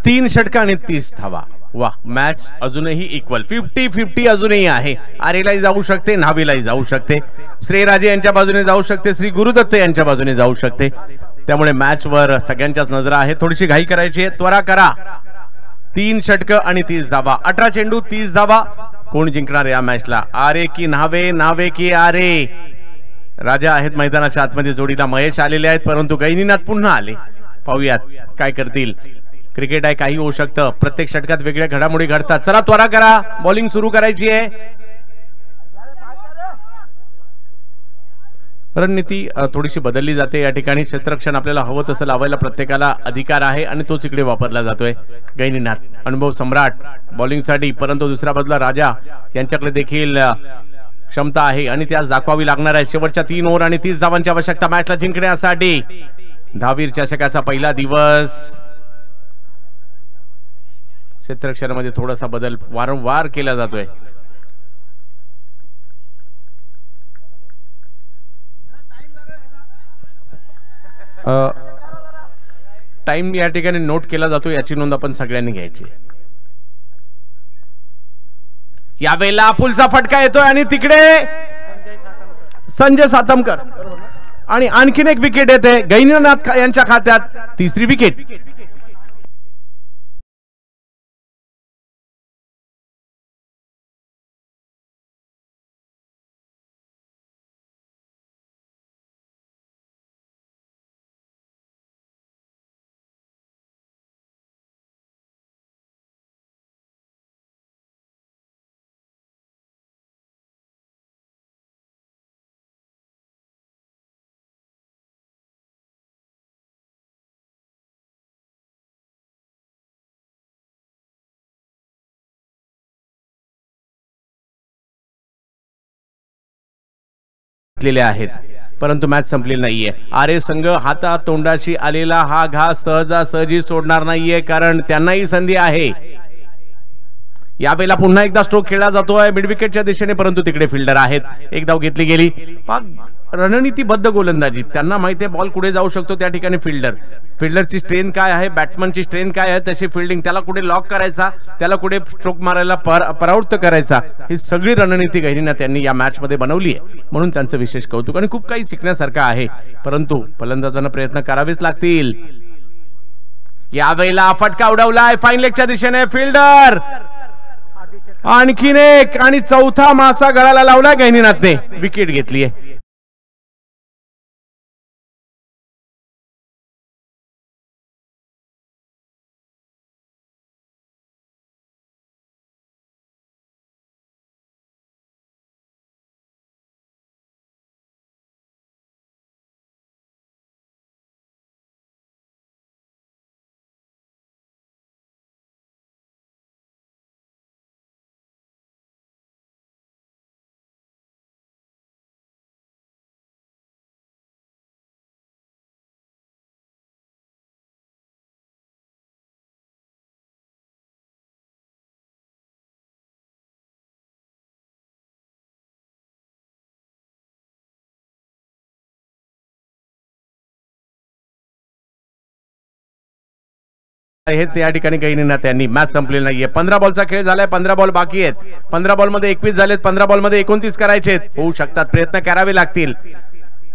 C: तीन षटक आणि 30 धावा. वा, मॅच अजूनही इक्वल. 50-50 अजूनही आहे. आरेलाही जाऊ शकते, न्हावीलाही जाऊ शकते, श्रेयराजे यांच्या बाजूने जाऊ शकते, श्री गुरुदत्त यांच्या बाजूने जाऊ शकते. त्यामुळे मॅच वर सगळ्यांच्याच नजरा आहे. थोडीशी घाई करायची आहे, त्वरा करा. 3 षटक आणि 30 धावा. 18 चेंडू 30 धावा. कोण जिंकणार या मॅचला? आरे की न्हावे, न्हावे की आरे? राजा आहेत मैदानाच्या आतमध्ये जोडीला. महेश आलेले आहेत, परंतु गैनीनाथ पुन्हा आले. पाहूयात काय करतील. क्रिकेट आहे, काही होऊ शकतं. प्रत्येक षटकात वेगळ्या घडामोडी घडतात. चला त्वरा करा, बॉलिंग सुरू करायची आहे. रणनीती थोडीशी बदलली जाते या ठिकाणी. क्षेत्ररक्षण आपल्याला हवं तसं लावायला प्रत्येकाला अधिकार आहे आणि तोच इकडे वापरला जातोय. गैनीनाथ अनुभव सम्राट बॉलिंगसाठी, परंतु दुसऱ्या बाजूला राजा यांच्याकडे देखील क्षमता आहे आणि त्याच दाखवावी लागणार आहे. शेवटच्या 3 ओव्हर आणि 30 धावांची आवश्यकता मॅचला जिंकण्यासाठी. धावीर चषकाचा पहिला दिवस. क्षेत्ररक्षणामध्ये थोडासा बदल वारंवार केला जातोय. टाइम या ठिकाणी नोट केला जातो, याची नोंद आपण सगळ्यांनी घ्यायची. यावेळेला पुलचा फटका येतोय आणि तिकडे संजय सातमकर आणि आणखीन एक विकेट येते गैनीनाथ यांच्या खात्यात. 3री विकेट. घेतलेले आहेत, परंतु मॅच संपलेली नाहीये. आरे संघ हाता तोंडाशी आलेला हा घास सहजासहजी सोडणार नाहीये, कारण त्यांनाही संधी आहे. यावेळेला पुन्हा एकदा स्ट्रोक खेळला जातोय मिड विकेटच्या दिशेने, परंतु तिकडे फिल्डर आहेत. एक धाव घेतली गेली. रणनीतीबद्ध गोलंदाजी, त्यांना माहिती आहे बॉल कुठे जाऊ शकतो. त्या ठिकाणी फिल्डरची स्ट्रेंथ काय आहे, बॅट्समनची स्ट्रेंथ काय आहे, तशी फिल्डिंग, त्याला कुठे लॉक करायचा, त्याला कुठे स्ट्रोक मारायला परावृत्त करायचा, ही सगळी रणनीती गहिनींना त्यांनी या मॅच मध्ये बनवली आहे. म्हणून त्यांचं विशेष कौतुक आणि खूप काही शिकण्यासारखं आहे. परंतु फलंदाजांना प्रयत्न करावेच लागतील. यावेळेला फटका उडवलाय फाईन लेगच्या दिशेने. फिल्डर आणखीन एक आणि चौथा मासा गळाला लावला गहिनीनाथने. विकेट घेतली आहे. हे त्या ठिकाणी गहिनीनाथ त्यांनी मॅच संपलेली नाहीये. 15 बॉलचा खेळ झालाय. 15 बॉल बाकी आहेत. 15 बॉल मध्ये 21 झालेत. 15 बॉल मध्ये 29 करायचे आहेत. होऊ शकतात, प्रयत्न करावे लागतील.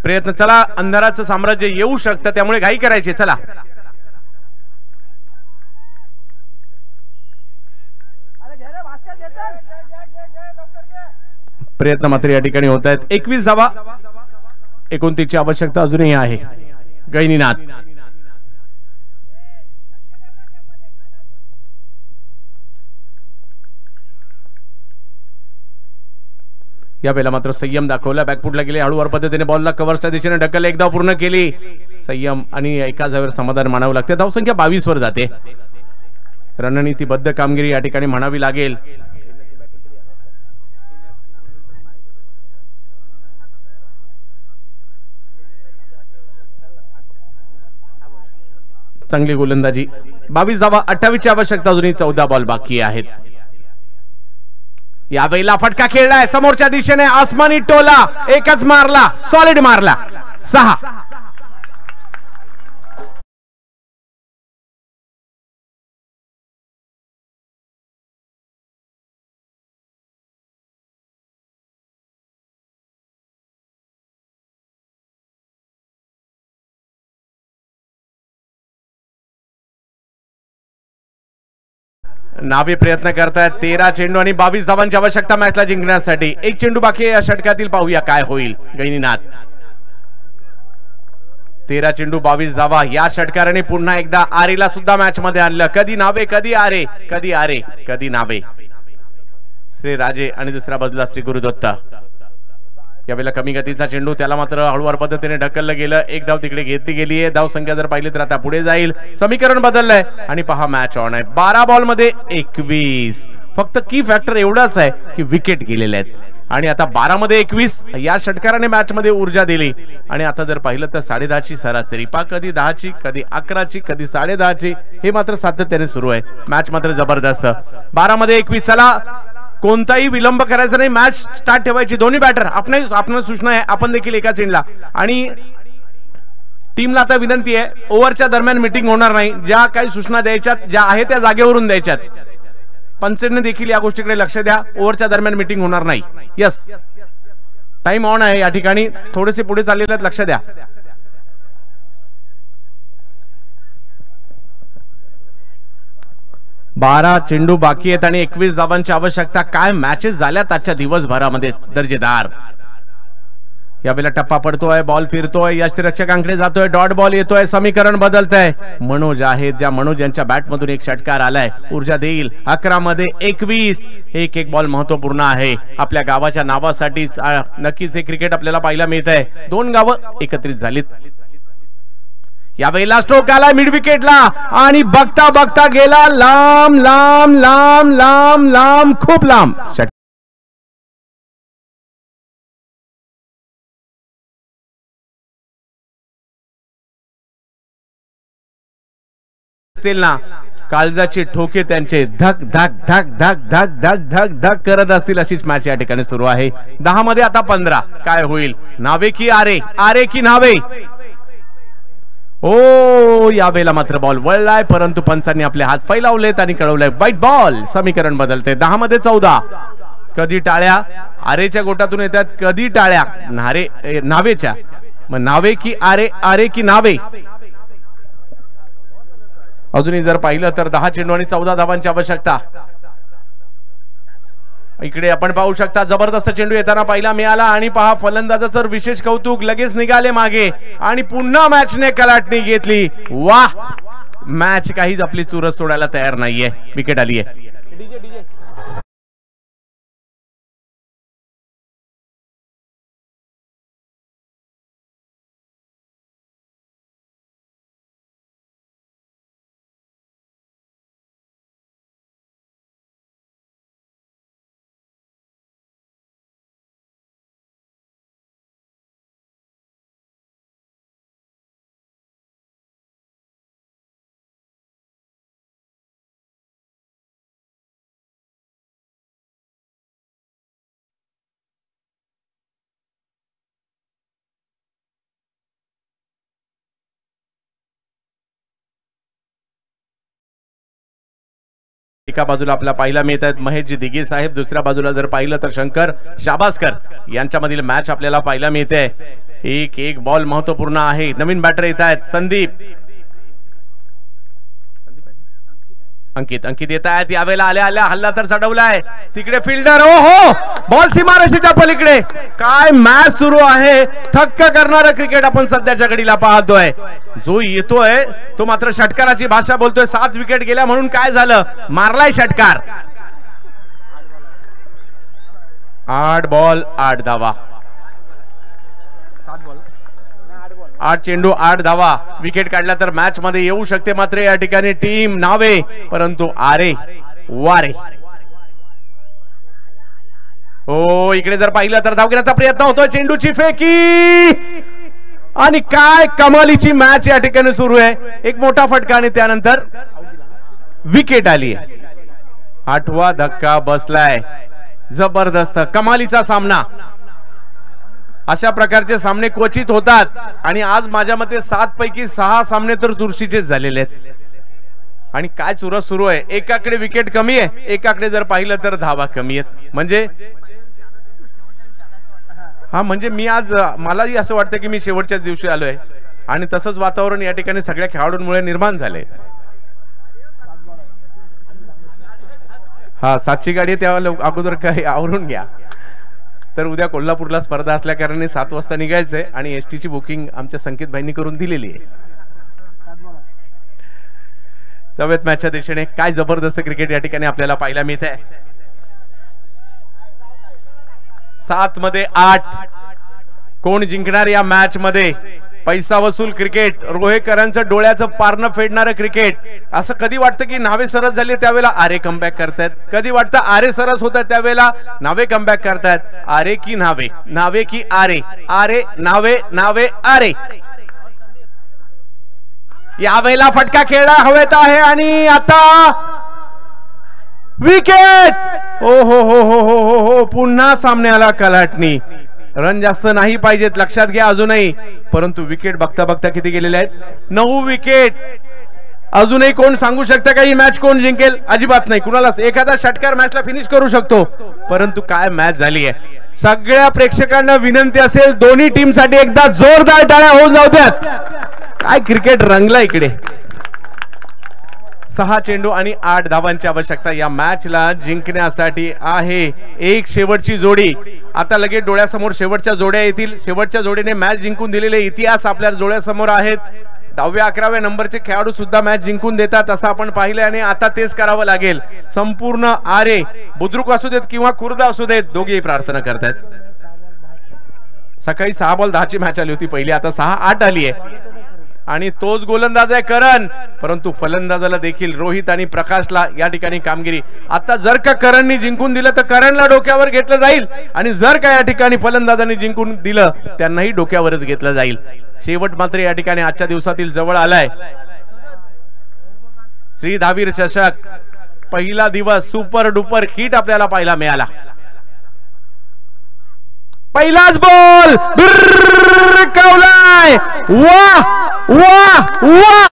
C: प्रयत्न, चला, अंधाराचं साम्राज्य येऊ शकतं, त्यामुळे घाई करायची. चला, प्रयत्न मात्र या ठिकाणी होत आहेत. 21 धावा, 29 ची आवश्यकता अजूनही आहे. गहिनीनाथ यावेळेला मात्र संयम दाखवला. बॅकफुटला गेले, हळूवार पद्धतीने बॉलला कव्हरच्या दिशेने ढकल, एकदा पूर्ण केली. संयम आणि एका जागेवर समाधान मानावं लागते. धावसंख्या 22 वर जाते. रणनीतीबद्ध कामगिरी या ठिकाणी म्हणावी लागेल. चांगली गोलंदाजी. 22 धावा, 28 ची आवश्यकता अजूनही. 14 बॉल बाकी आहेत. यावेळेला फटका खेळलाय समोरच्या दिशेने. आसमानी टोला, एकच मारला, सॉलिड मारला. 6. नावे प्रयत्न करतायत. 13 चेंडू आणि 22 धावांची आवश्यकता मॅचला जिंकण्यासाठी. एक चेंडू बाकी आहे या षटकातील. पाहूया काय होईल. गहिनीनाथ 13 चेंडू 22 धावा. या षटकाराने पुन्हा एकदा आरेला सुद्धा मॅच मध्ये आणलं. कधी नावे, कधी आरे, कधी आरे, कधी नावे. श्री राजे आणि दुसऱ्या बाजूला श्री गुरुदत्त. यावेळेला कमी गतीचा चेंडू, त्याला मात्र हळूवार पद्धतीने ढकललं गेलं. एक धाव तिकडे घेतली गेली आहे. धाव संख्या जर पाहिली तर आता पुढे जाईल. समीकरण बदललंय आणि पहा मॅच ऑन आहे. 12 बॉल मध्ये 21. फक्त की फॅक्टर एवढाच आहे की विकेट गेलेले आहेत. आणि आता 12 मध्ये 21 या षटकाराने मॅच मध्ये ऊर्जा दिली. आणि आता जर पाहिलं तर 10.5ची सरासरी. पा कधी 10ची, कधी 11ची, कधी 10.5ची. हे मात्र सातत्याने सुरू आहे. मॅच मात्र जबरदस्त. 12 मध्ये 21. चला, कोणताही विलंब करायचा नाही. मॅच स्टार्ट ठेवायची. दोन्ही बॅटर, आपण सूचना आहे, आपण देखील एका चेंडला. आणि टीमला आता विनंती आहे, ओव्हरच्या दरम्यान मीटिंग होणार नाही. ज्या काही सूचना द्यायच्यात, ज्या आहे त्या जागेवरून द्यायच्यात. पंचने देखील या गोष्टीकडे लक्ष द्या. ओव्हरच्या दरम्यान मीटिंग होणार नाही. यस, टाइम ऑन आहे या ठिकाणी. थोडेसे पुढे चाललेले आहेत, लक्ष द्या. बारा चेंडू बाकी आहेत आणि 21 धावांची आवश्यकता. काय मॅचेस झाल्यात आजच्या दिवसभरामध्ये, दर्जेदार. यावेळेला टप्पा पडतोय, बॉल फिरतोय, यष्टिरक्षकांकडे जातोय, डॉट बॉल येतोय. समीकरण बदलतंय. मनोज आहेत, ज्या मनोज यांच्या बॅट मधून एक षटकार आलाय. ऊर्जा देईल. 11 मध्ये 21. एक बॉल महत्वपूर्ण आहे आपल्या गावाच्या नावासाठी. नक्कीच हे क्रिकेट आपल्याला पाहायला मिळत आहे. 2 गावं एकत्रित झालीत. यावेळेला स्ट्रोक आला मिड विकेटला आणि बघता बघता गेला लांब लांब लांब लांब लांब, खूप लांब. असतील ना, काळजाचे ठोके त्यांचे धक धक धक धक धक धक धक धक करत असतील अशीच मॅच या ठिकाणी सुरू आहे. 10 मध्ये आता 15. काय होईल? नावे की आरे, आरे की नावे? ओ यावेळेला मात्र बॉल वळलाय, परंतु पंचांनी आपले हात फैलावलेत आणि कळवलंय वाईट बॉल. समीकरण बदलते. 10 मध्ये 14. कधी टाळ्या आरेच्या गोटातून येतात, कधी टाळ्या नावेच्या. मग नावे की आरे, आरे की नावे? अजूनही जर पाहिलं तर 10 चेंडू आणि 14 धावांची आवश्यकता. इकडे आपण पाहू शकता जबरदस्त चेंडू येताना पाहिला मिळाला आणि पहा फलंदाजाचं विशेष कौतुक, लगेच निघाले मागे आणि पुन्हा मॅचने कलाटणी घेतली. वाह, मॅच काहीच आपली चुरस सोडायला तयार नाहीये. विकेट आली आहे. एका बाजूला आपला पाहिला मिळत आहेत महेशजी दिघे साहेब, दुसऱ्या बाजूला जर पाहिलं तर शंकर शाबासकर यांच्यामधील मॅच आपल्याला पाहायला मिळते. एक एक बॉल महत्वपूर्ण आहे. नवीन बॅटर येत आहेत. संदीप अंकित येत आहेत. यावेळेला आल्या हल्ला तर चढवलाय तिकडे फिल्डर. ओ हो, बॉल सीमारेषेच्या पलीकडे. काय मॅच सुरू आहे. थक्क करणारं क्रिकेट आपण सध्याच्या घडीला पाहतोय. जो येतोय तो मात्र षटकाराची भाषा बोलतोय. 7 विकेट गेल्या म्हणून काय झालं, मारलाय षटकार. 8 बॉल 8 धावा. 8 चेंडू 8 धावा. विकेट काढला तर मॅच मध्ये येऊ शकते. मात्र या ठिकाणी टीम नावे, परंतु आरे वारे. हो, इकडे जर पाहिलं तर धावघेण्याचा प्रयत्न होतोय. चेंडूची फेकी आणि काय कमालीची मॅच या ठिकाणी सुरू आहे. एक मोठा फटका आणि त्यानंतर विकेट आली. 8वा धक्का बसलाय. जबरदस्त कमालीचा सामना. अशा प्रकारचे सामने क्वचित होतात आणि आज माझ्या मते 7 पैकी 6 सामने तर चुरशीचेच झालेले आहेत. आणि काय चुरस सुरू आहे. एकाकडे विकेट कमी आहे, एकाकडे जर पाहिलं तर धावा कमी आहेत. म्हणजे मी आज मलाही असं वाटतं की मी शेवटच्याच दिवशी आलोय आणि तसंच वातावरण या ठिकाणी सगळ्या खेळाडूंमुळे निर्माण झाले. हा 7ची गाडी त्या अगोदर काही आवरून घ्या. तर उद्या कोल्हापूरला स्पर्धा असल्या कारणाने 7 वाजता निघायचंय आणि एसटी ची बुकिंग आमच्या संकेत भाईंनी करून दिलेली आहे. सवयत मॅचच्या दिशेने काय जबरदस्त क्रिकेट या ठिकाणी आपल्याला पाहायला मिळत आहे. 7 मध्ये 8. कोण जिंकणार या मॅच मध्ये? पैसा वसूल क्रिकेट, रोहेकरांचं डोळ्याचं पारणं फेडणारं क्रिकेट. असं कधी वाटतं की नावे सरस झाली त्यावेळेला आरे कमबॅक करतायत, कधी वाटतं आरे सरस होतात त्यावेळेला नावे कमबॅक करतायत. आरे की नावे, नावे की आरे, आरे नावे, नावे आरे. यावेळेला फटका खेळला हवेत आहे आणि आता विकेट. ओ हो हो हो हो हो हो, पुन्हा सामन्याला कलाटणी. रन जास्त नाही पाहिजेत लक्षात घ्या अजूनही, परंतु विकेट बघता बघता किती गेलेले आहेत? 9 विकेट. अजूनही कोण सांगू शकतं का ही मॅच कोण जिंकेल? अजिबात नाही. कुणालाच एखादा षटकार मॅचला फिनिश करू शकतो, परंतु काय मॅच झाली आहे. सगळ्या प्रेक्षकांना विनंती असेल दोन्ही टीम साठी एकदा जोरदार टाळ्या होऊन जाऊ द्यात. काय क्रिकेट रंगला इकडे. 6 चेंडू आणि 8 धावांची आवश्यकता या मॅचला जिंकण्यासाठी आहे. एक शेवटची जोडी. आता लगेच डोळ्यासमोर शेवटच्या जोड्या येतील. शेवटच्या जोडीने मॅच जिंकून दिलेले इतिहास आपल्या डोळ्यासमोर आहेत. 10व्या 11व्या नंबरचे खेळाडू सुद्धा मॅच जिंकून देतात असं आपण पाहिलंय आणि आता तेच करावं लागेल. संपूर्ण आरे, बुद्रुक असू देत किंवा खुर्द असू देत, दोघेही प्रार्थना करतात. सकाळी 6 बॉल 10ची मॅच आली होती पहिली, आता 6-8 आली आहे आणि तोच गोलंदाज आहे करण. परंतु फलंदाजाला देखील रोहित आणि प्रकाशला या ठिकाणी कामगिरी. आता जर का करणनी जिंकून दिलं तर करणला डोक्यावर घेतलं जाईल आणि जर का या ठिकाणी फलंदाजांनी जिंकून दिलं त्यांनाही डोक्यावरच घेतलं जाईल. शेवट मात्र या ठिकाणी आजच्या दिवसातील जवळ आलाय. श्री धावीर चषक पहिला दिवस सुपर डुपर हिट आपल्याला पाहायला मिळाला. पहिलाच बॉल कवलाय. वा वा वा.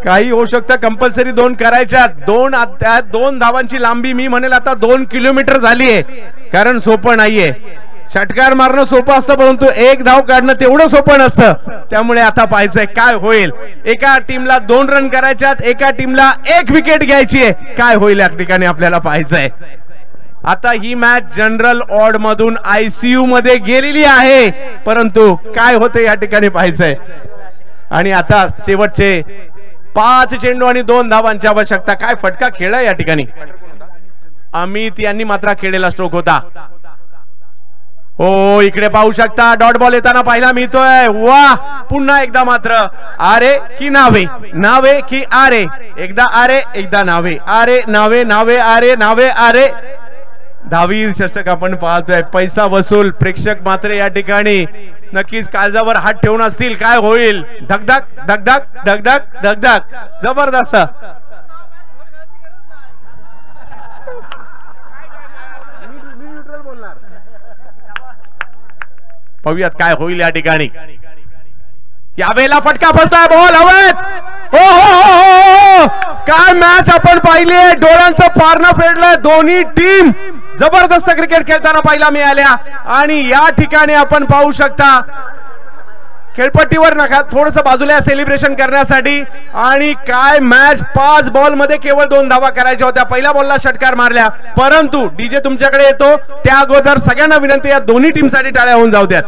C: काही होऊ शकतं. कंपल्सरी 2 करायच्या. 2 धावांची लांबी मी म्हणेल आता 2 किलोमीटर झाली आहे. कारण सोपं नाहीये. षटकार मारणं सोपं असतं परंतु 1 धाव काढणं तेवढं सोपं नसतं. त्यामुळे आता पाहायचंय काय होईल. एका टीमला 2 रन करायच्यात, एका टीमला 1 विकेट घ्यायची आहे. काय होईल या ठिकाणी आपल्याला पाहायचंय. आता ही मॅच जनरल ऑड मधून ICU मध्ये गेलेली आहे परंतु काय होते या ठिकाणी पाहायचंय. आणि आता शेवटचे 5 चेंडू आणि 2 धावांची आवश्यकता. काय फटका खेळला या ठिकाणी. अमित यांनी मात्र खेळलेला स्ट्रोक होता. हो इकडे पाहू शकता डॉट बॉल येताना पाहायला मिळतोय. वा पुन्हा एकदा मात्र आरे की नावे, नावे की आरे. एकदा आरे एकदा नावे. आरे नावे, नावे आरे, नावे आरे. धावीर चषक आपण पाहतोय. पैसा वसूल. प्रेक्षक मात्र या ठिकाणी नक्कीच काळजावर हात ठेवून असतील. काय होईल. धगधग धगधग धगधग धगधग. जबरदस्त. पाहूयात काय होईल या ठिकाणी. यावेळेला फटका फसलाय. बॉल हवेत. हो काय मॅच आपण पाहिली. डोळ्यांचं पारणं फेडलंय. दोन्ही टीम जबरदस्त क्रिकेट खेळताना पाहायला मिळाल्या. आणि या ठिकाणी आपण पाहू शकता खेळपट्टीवर नका थोडस बाजूला सेलिब्रेशन करण्यासाठी. आणि काय मॅच. 5 बॉल मध्ये केवळ 2 धावा करायच्या होत्या. पहिल्या बॉलला षटकार मारल्या परंतु डीजे तुमच्याकडे येतो त्या अगोदर सगळ्यांना विनंती या दोन्ही टीमसाठी टाळ्या होऊन जाऊ द्यात.